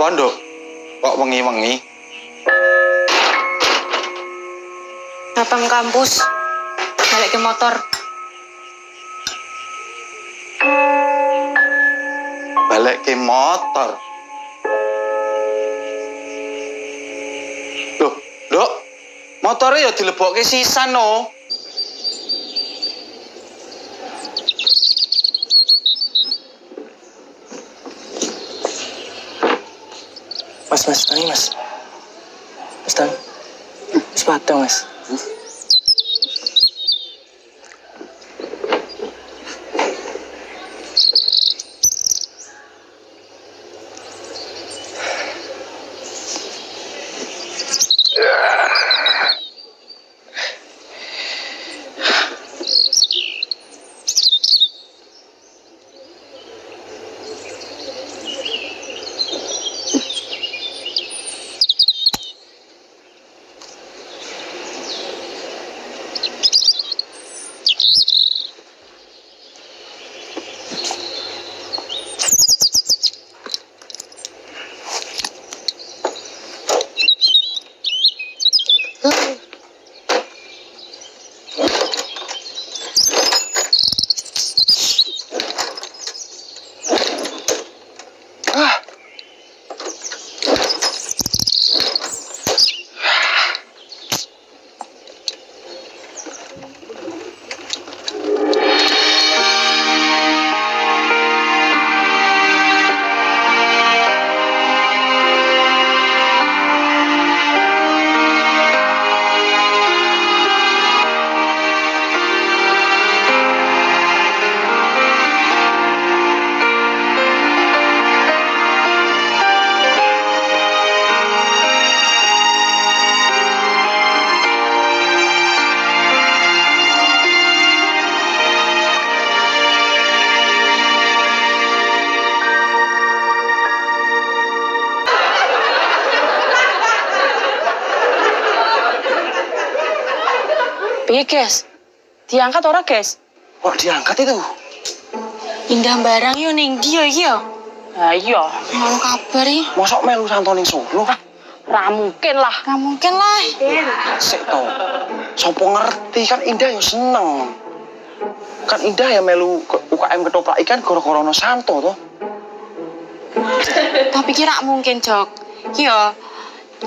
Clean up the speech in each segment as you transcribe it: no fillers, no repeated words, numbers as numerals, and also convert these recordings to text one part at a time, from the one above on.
Apa, Nduk? Kok wengi-wengi? Datang kampus, balik ke motor. Balik ke motor. Loh, Nduk, motornya ya dilebokke sisan no. Mas, tani mas. Mas, tani. Sepatu mas. Piye, guys? Diangkat ora, guys? Kok diangkat itu? Indah barang yo ning ndi yo iki yo? Ha iya, mau kabar iki. Mosok melu santo ning Solo? Ra mungkin lah. Ra mungkin lah. Sik to. Sopo ngerti kan Indah yo seneng. Kan Indah ya melu UKM ketoprak ikan gara-gara ono santo to. Tapi kira mungkin, Jok. Yo,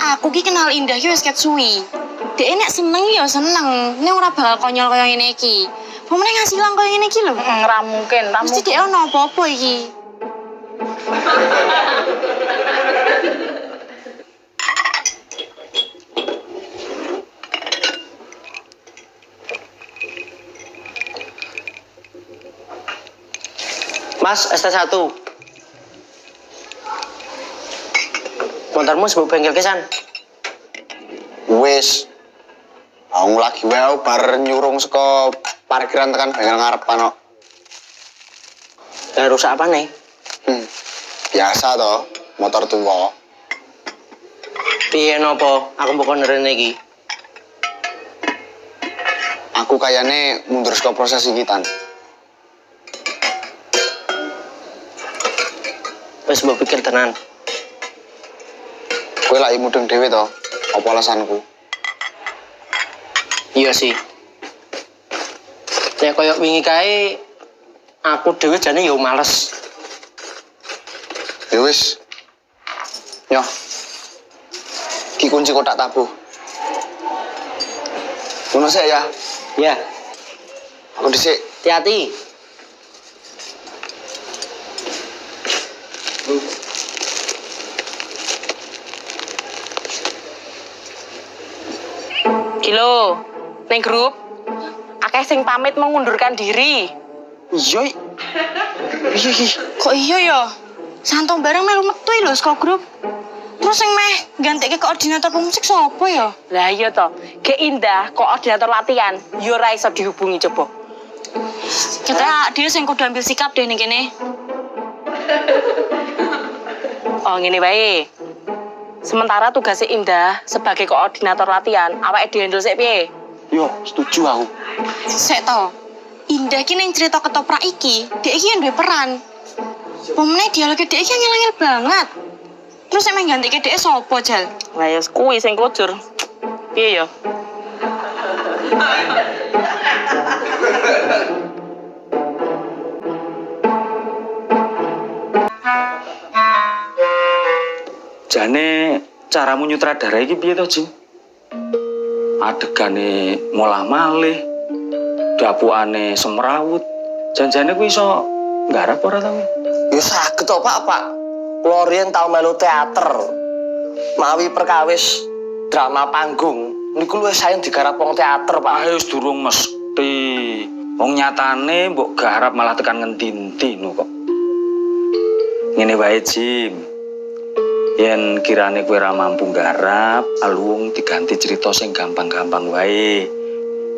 aku ki kenal Indah ki wis ket suwi. Dek nek seneng ya seneng, nek ora bakal konyol kaya ngene iki. Pomene ngasilang kaya ngene iki lho. Ora mungkin, ra mungkin. Mesti dek ono apa-apa iki. Mas, ST1. Motormu sebut bengkel kesan. Wis. Aku lagi wae bar nyurung saka parkiran tekan bengkel ngarepan kok. Lah rusak apa nih? Biasa toh, motor tua. Piye nopo? Aku mbok nerene iki. Aku kayaknya mundur saka proses iki tan. Wis mbok pikir tenan. Kowe lagi mudeng dhewe to. Apa alasanku? Iya sih. Ya koyo wingi kae aku dhewe jane yo males. Ya wis. Yo. Ki kunci kotak tabuh. Ngono sik ya. Ya, Aku dhisik. hati-hati. Kilo, ning grup akeh sing pamit mengundurkan diri. Iya. Iya. Kok iya ya? Santong bareng melu metu lho saka grup. Terus sing meh gantikke koordinator pemusik sapa ya? Lah iya to. Ge Indah koordinator latihan, yo ora iso dihubungi coba. Kita dia sing kudu ambil sikap deh ning kene. Oh ngene bae. Sementara tugasnya Indah sebagai koordinator latihan, awake dihandle sik piye? Yo, setuju aku. Sik to. Indah ki ning cerita ketoprak iki, dhek iki duwe peran. Pomene dialoge dhek iki angel-angel banget. Terus sing meh ganti dhek sapa, Jal? Lah ya kuwi sing kujur. Piye ya? Jane caramu nyutradarai iki piye to, Jim? Adegane ngolah malih, dapukane semrawut. Janjane kuwi iso nggarap ora ta? Ya saged to, Pak. Kula riyen tau melu teater. Mawi perkawis drama panggung. Niku luwih sae digarap wong teater, Pak. Ah wis durung mesti. Wong nyatane mbok garap malah tekan ngendi-endi kok. Ngene wae, Jim. Yen kirane kowe ra mampu garap, alung diganti cerita sing gampang-gampang wae.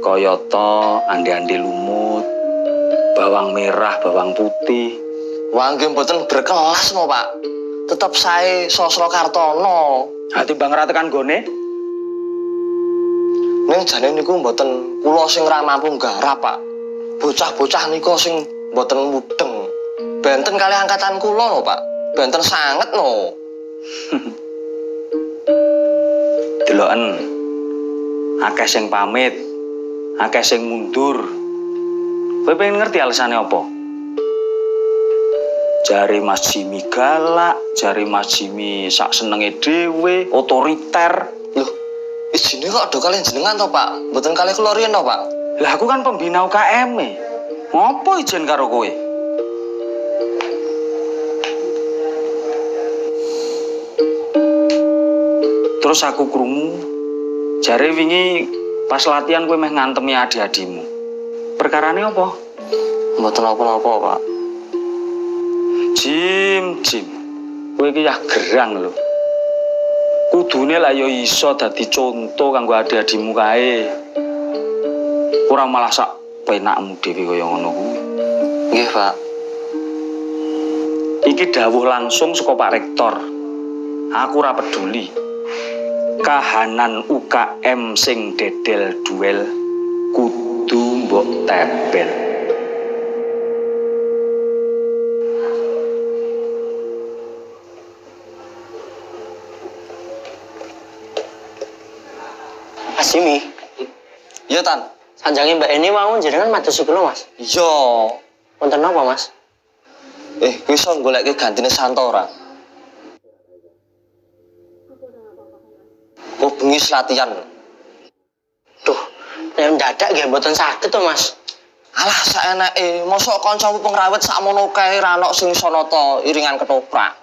Kayata ande-ande lumut, bawang merah, bawang putih. Wah, nggih mboten berkelas no, Pak. Tetep sae Sosro Kartono. Ha timbang ra tekan gone, Ning jane niku mboten kula sing ra mampu garap, Pak. Bocah-bocah niku sing mboten mudeng. Benten kali angkatan kula no, Pak. Benten sanget no. deloken. Akeh sing pamit, akeh sing mundur. Kowe pengen ngerti alasane apa? Jari Mas Jimmy galak, jari Mas Jimmy sak senenge dhewe, otoriter. Loh, isine kok do kalian jenengan to, Pak? Mboten kali kula riyen to, Pak. Lah aku kan pembina UKM -e. Ngopo ijen karo kowe? Terus aku krungu, jare wingi pas latihan kowe meh ngantemi adik-adikmu. Perkarane apa? Mboten apa-apa, Pak. Jim, kowe iki ya gerang lho. Kudune lah ya iso dadi conto kanggo adik-adikmu kae. Ora malah sak penakmu dhewe kaya ngono kuwi. Nggih, Pak. Iki dawuh langsung saka Pak Rektor. Aku ora peduli. Kahanan UKM sing dedel duel kudu mbok tebel. Mas Jimmy. Iya, Tan. Sanjange Mbak Eni mau jenengan madosi kula, Mas. Iya. Wonten napa, Mas? Kowe iso goleke gantine Santora. Kok bengi latihan. Duh, nek mendadak nggih mboten saged to, Mas. Alah saeneke, mosok kancamu pengrawit sakmono kae ra ono sing iso nata iringan ketoprak.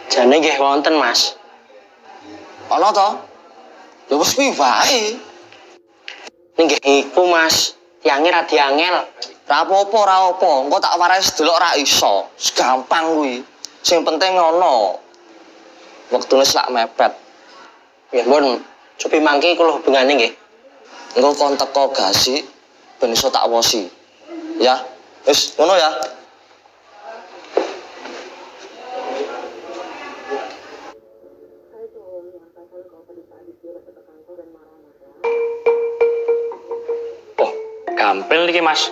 Jane nggih wonten, Mas. Ana to? Ya wis kuwi wae. Ning nggih iku, Mas. Tiange ra diangel. Ra apa-apa. Engko tak warai sedelok ra iso. Gampang kuwi. Sing penting ngono. Wektune slak mepet. Nggih, pun cobi mangke kula hubungane nggih. Engko kon teko gasi ben iso tak wosi. Ya. Wis ngono ya. Oh, gampil niki Mas.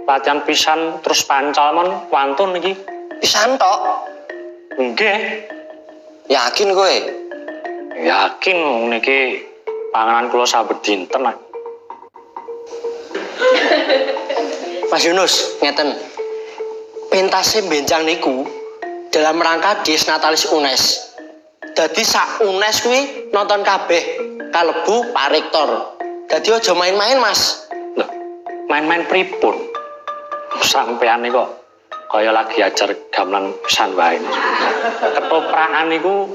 Latihan pisan terus pancal mon wantun niki. Pisan tok. Nggih. Yakin kowe? Yakin niki panganan kula sabet dinten. Mas Yunus, ngeten. Pentase benjang niku dalam rangka Dies Natalis UNES. Dadi sak UNES kuwi nonton kabeh, kalebu Pak Rektor. Dadi aja main-main, Mas. Loh, main-main pripun? Sampean kok kaya lagi ajar gamelan pisan wae. Ketoprakan niku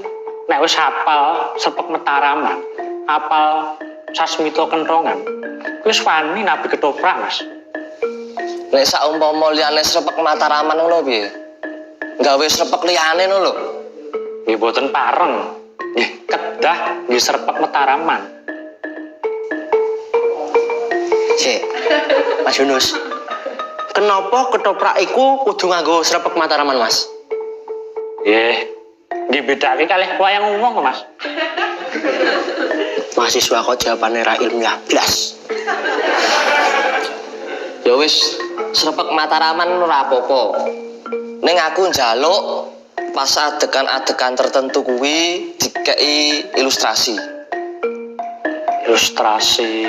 nek wis hafal sepek Mataraman, hafal Sasmito Kentrongan, wis wani nabi ketoprak, Mas. Nek sak umpama liyane srepek Mataraman ngono piye? Gawe srepek liyane ngono lho. Nggih boten pareng. Nggih kedah nggih srepek Mataraman. Cek. Mas Yunus. Kenapa ketoprak iku kudu nganggo srepek Mataraman, Mas? Nggih bedake kalih wayang umum kok, Mas. Mahasiswa kok jawabane ra ilmiah blas. Ya wis, srepek Mataraman ora apa-apa. Ning aku njaluk pas adegan-adegan tertentu kuwi dikei ilustrasi. Ilustrasi.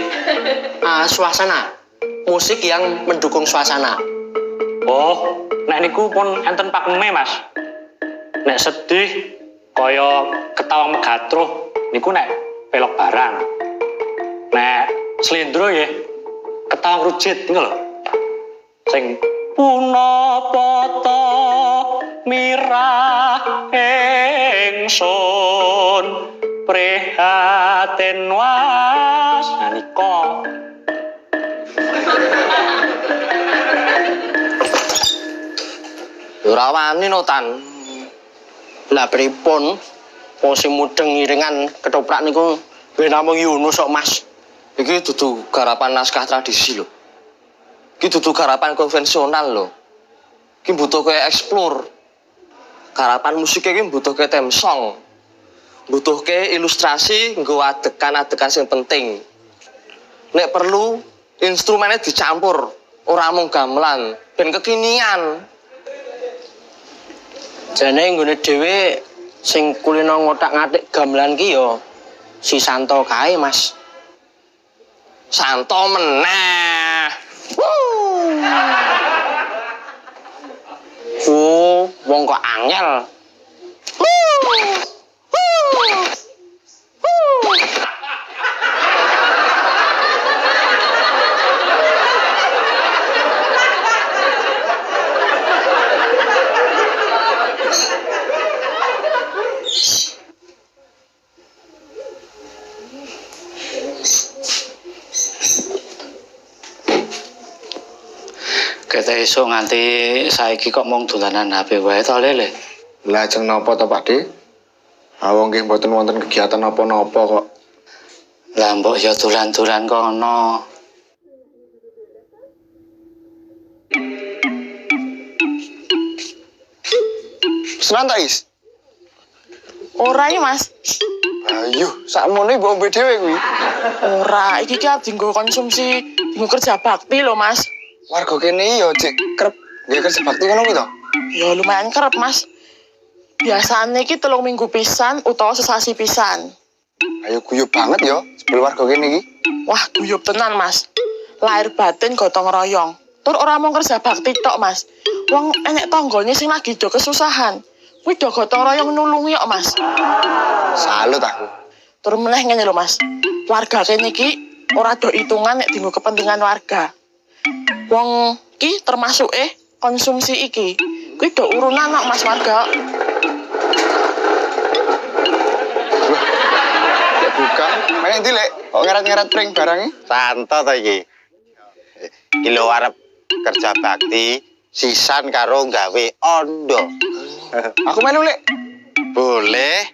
Suasana. Musik yang mendukung suasana. Oh, nek niku pun enten pakeme, Mas. Nek sedih kaya ketawa megatruh niku nek pelok barang. Nek slendro ya ketawa rujit niku lho. Sing punapa ta mirah ingsun prihatin was. Nah nika Ora wani no Tan. Lah pripun? Wong sing mudeng iringan ketoprak niku ben namung Yunus kok, Mas. Iki dudu garapan naskah tradisi lho. Iki dudu garapan konvensional lho. Iki butuhke explore. Garapan musik iki butuhke theme song. Butuhke ilustrasi nggo adegan-adegan sing penting. Nek perlu instrumennya dicampur, ora mung gamelan, ben kekinian. Jane nggone dhewe sing kulino ngotak-ngatik gamelan ki yo si Santo kae, Mas. Santo meneh. Wong kok angel. Kita esuk nganti saiki kok mung dolanan HP wae to Lele. Lajeng napa to Pakde? Awong nggih mboten wonten kegiatan napa-napa kok. Lah mbok ya dolan-dolan kono. Senan ta, Is? Ora iki, Mas. Ayo, sakmene mbok ombe dhewe kuwi. Ora, iki ki dienggo konsumsi, dienggo kerja bakti lho, Mas. Warga kene yo cek kerep nggih kerja bakti ngono kuwi to. Ya lumayan kerep, Mas. Biasane iki 3 minggu pisan utawa sesasi pisan. Ayo guyub banget yo sebelum warga kene iki. Wah, guyub tenan, Mas. Lahir batin gotong royong. Tur ora mung kerja bakti tok, Mas. Wong enek tanggane sing lagi do kesusahan. Kuwi do gotong royong nulungi kok, Mas. Salut aku. Tur meneh ngene lho, Mas. Warga kene iki ora do hitungan nek dienggo kepentingan warga. Wong iki termasuk konsumsi iki. Kuwi do urunan kok, Mas, warga. Ya bukan. Main ndi, Lek? Kok ngeret-ngeret pring barangnya? Santo to iki. Iki lho arep kerja bakti sisan karo gawe ondo. Aku melu, Lek. Boleh.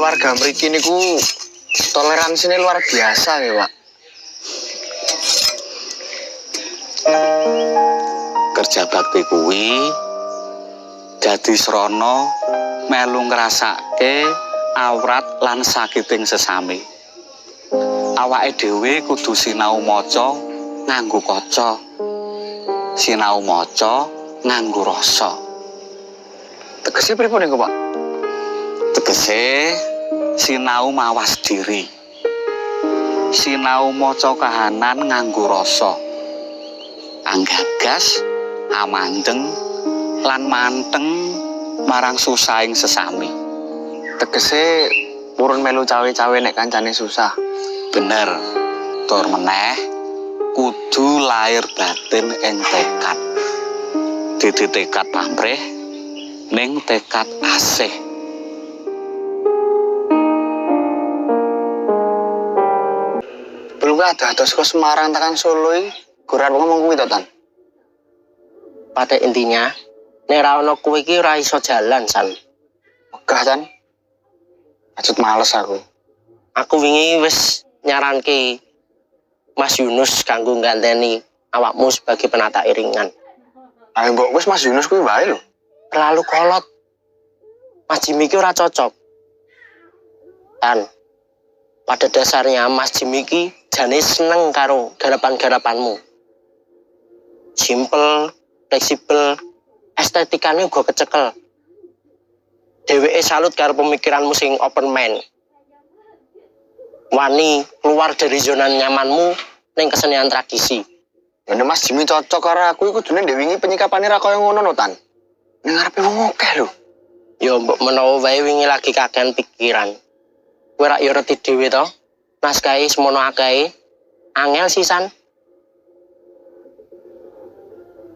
Warga mriki niku toleransinya luar biasa ya, Pak. Kerja bakti kuwi dadi srana melu ngrasake awrat lan sakiting sesame. Awake dhewe kudu sinau maca nganggo kaca. Sinau maca nganggo rasa. Tegese pripun niku, Pak? Tegese sinau mawas diri. Sinau maca kahanan nganggo rasa. Anggagas amandeng lan manteng marang susahing sesami. Tegese purun melu cawe-cawe nek kancane susah. Bener. Tur meneh kudu lahir batin ing tekad. Dadi tekad pamrih ning tekad asih. Belum ada atus ke Semarang tekan Solo iki. Guran ngomong kuwi to, Tan. Pada intinya, nek ra ono kowe iki ora iso jalan, San. Megah, Tan. Acut males aku. Aku wingi wis nyaranke Mas Yunus kanggo ngganteni awakmu sebagai penata iringan. Ayo mbok wis Mas Yunus kuwi wae lho. Terlalu kolot. Mas Jimmy ki ora cocok. Dan pada dasarnya Mas Jimmy ki jane seneng karo garapan-garapanmu. Simple, fleksibel, estetikane uga kecekel. Dheweke salut karo pemikiranmu sing open mind. Wani keluar dari zona nyamanmu ning kesenian tradisi. Ya nek Mas Jimmy cocok karo aku iku kudune ndek wingi penyikapane ra kaya ngono no, Tan. Ning ngarepe wong akeh lho. Ya mbok menawa wae wingi lagi kakean pikiran. Kowe rak yo reti dhewe to. Naskahe semono akeh. Angel sisan.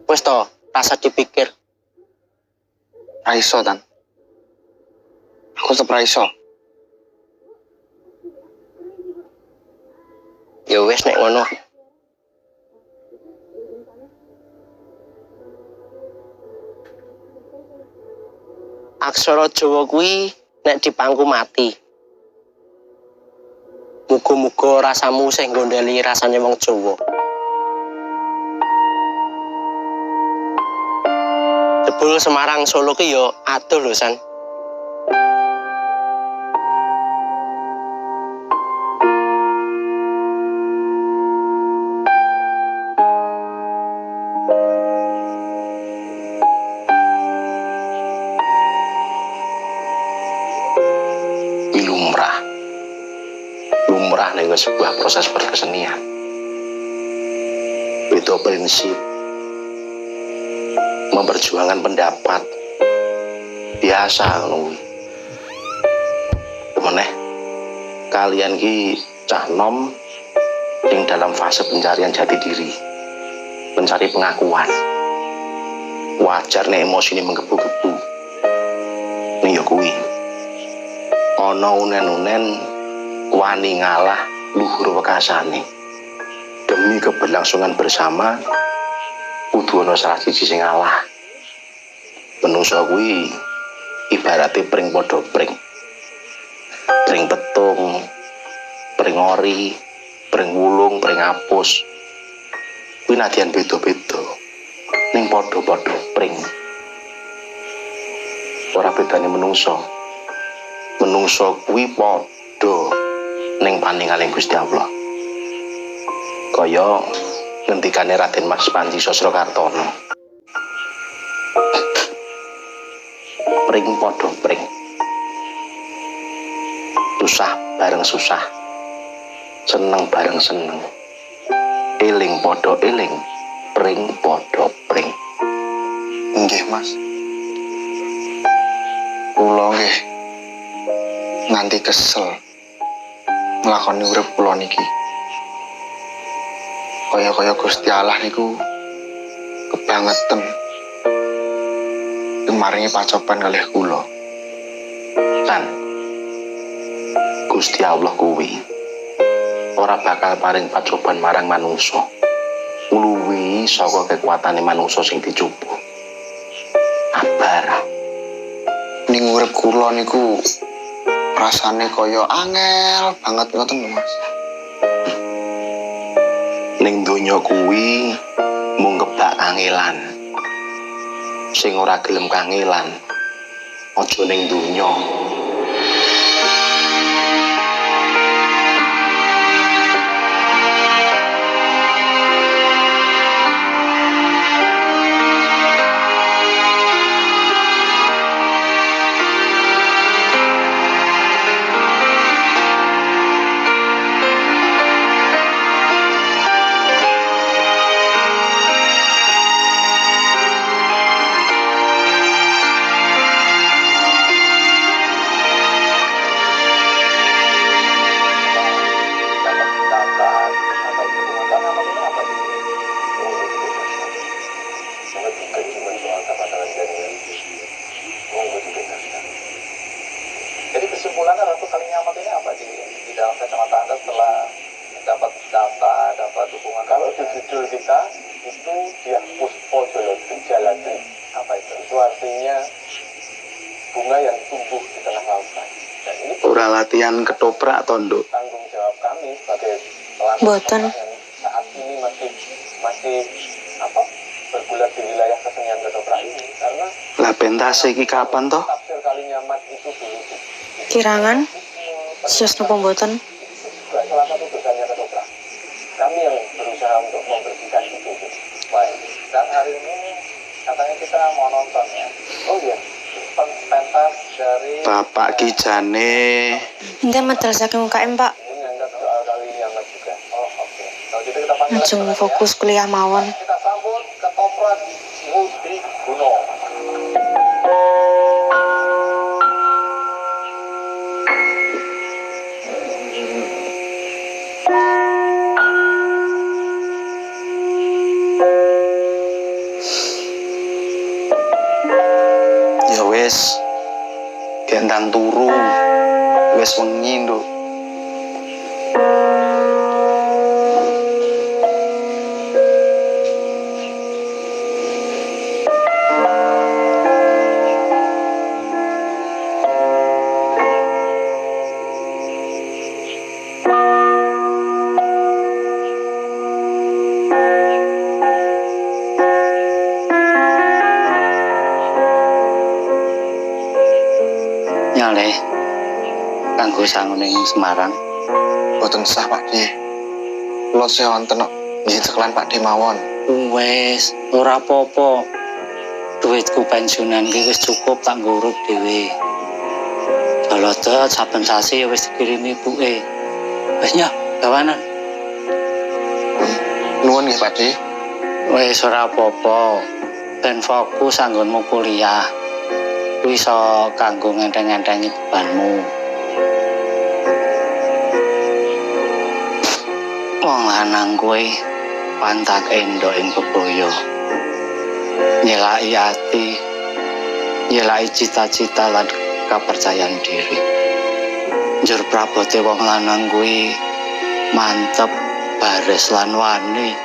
Wes to, rasa dipikir. Ra iso, Tan. Aku tetep ra iso. Ya wes nek ngono. Aksara Jawa kuwi nek dipangku mati. Muga-muga rasamu sing gondeli rasane wong Jawa. Jebul Semarang Solo ki yo adoh lho, San. Lumrah ning sebuah proses berkesenian. Itu prinsip memperjuangkan pendapat biasa ngono. Meneh kalian ki cah nom yang dalam fase pencarian jati diri, mencari pengakuan. Wajar nek emosi ini menggebu-gebu. Nih ya kuwi. Ono unen-unen wani ngalah luhur wekasane. Demi keberlangsungan bersama kudu ana salah siji sing ngalah. Menungso kuwi ibarate pring padha pring. Pring petung, pring ori, pring wulung, pring apus. Kuwi nadyan beda-beda. Ning padha-padha pring. Ora bedane menungso. Menungso kuwi padha ning paningaling Gusti Allah. Kaya ngendikane Raden Mas Panji Sosrokartono. Pring padha pring. Susah bareng susah. Seneng bareng seneng. Eling padha eling, pring padha pring. Nggih, Mas. Kula nggih nganti kesel nglakoni urip kula niki. Kaya Gusti Allah niku kebangetan maringi pacoban kalih kula. Lan Gusti Allah kuwi ora bakal paring pacoban marang manungsa luwih saka kekuatane manungsa sing dicupu. Abar Ning urip kula niku rasane kaya angel banget ngoten lho, Mas. ning donya kuwi mung kebak kangelan. Sing ora gelem kangelan aja ning donya. kita itu dia puspo jaladri. Apa itu? Itu artinya bunga yang tumbuh di tengah lautan. Dan ini Ora latihan ketoprak tondo. tanggung jawab kami sebagai pelaku Boten. yang saat ini masih apa bergulat di wilayah kesenian ketoprak ini, karena Lah pentas iki kapan toh? tafsir Kalinyamat itu dulu Kirangan sios napa mboten? juga salah satu dosanya ketoprak. Kami yang berusaha untuk membersihkan itu. Baik. Dan hari ini katanya kita mau nonton ya. Oh iya, pentas dari Bapak Kijane Enten medal saking UKM, Pak. ini ngangkat soal Kalinyamat juga. Oh oke. Kalau gitu kita panggil Ajeng lagi, fokus kuliah mawon. ya. Kita sambut ketoprak Budi Guno. ya wis gendang turu wis wengi nduk. Nyale kanggo sangun ing Semarang. Boten sah Pak D. Kula sewonten kok nggih cekelan Pak D mawon. Wes, ora apa-apa. Duitku pensiunan ki wis cukup tak ngurut dhewe. Jolote saben sasi wis dikirimi ibuke. Wis nya, gawanan. Nuwun nggih Pak D. Wis ora apa-apa. Ben fokus anggonmu kuliah. Kuwi iso kanggo ngenteng-entengi bebanmu. Wong lanang kuwi pantak endok ing bebaya. Nyelaki ati, nyelaki cita-cita lan kepercayaan diri. Njur prabote wong lanang kuwi mantep, baris lan wani.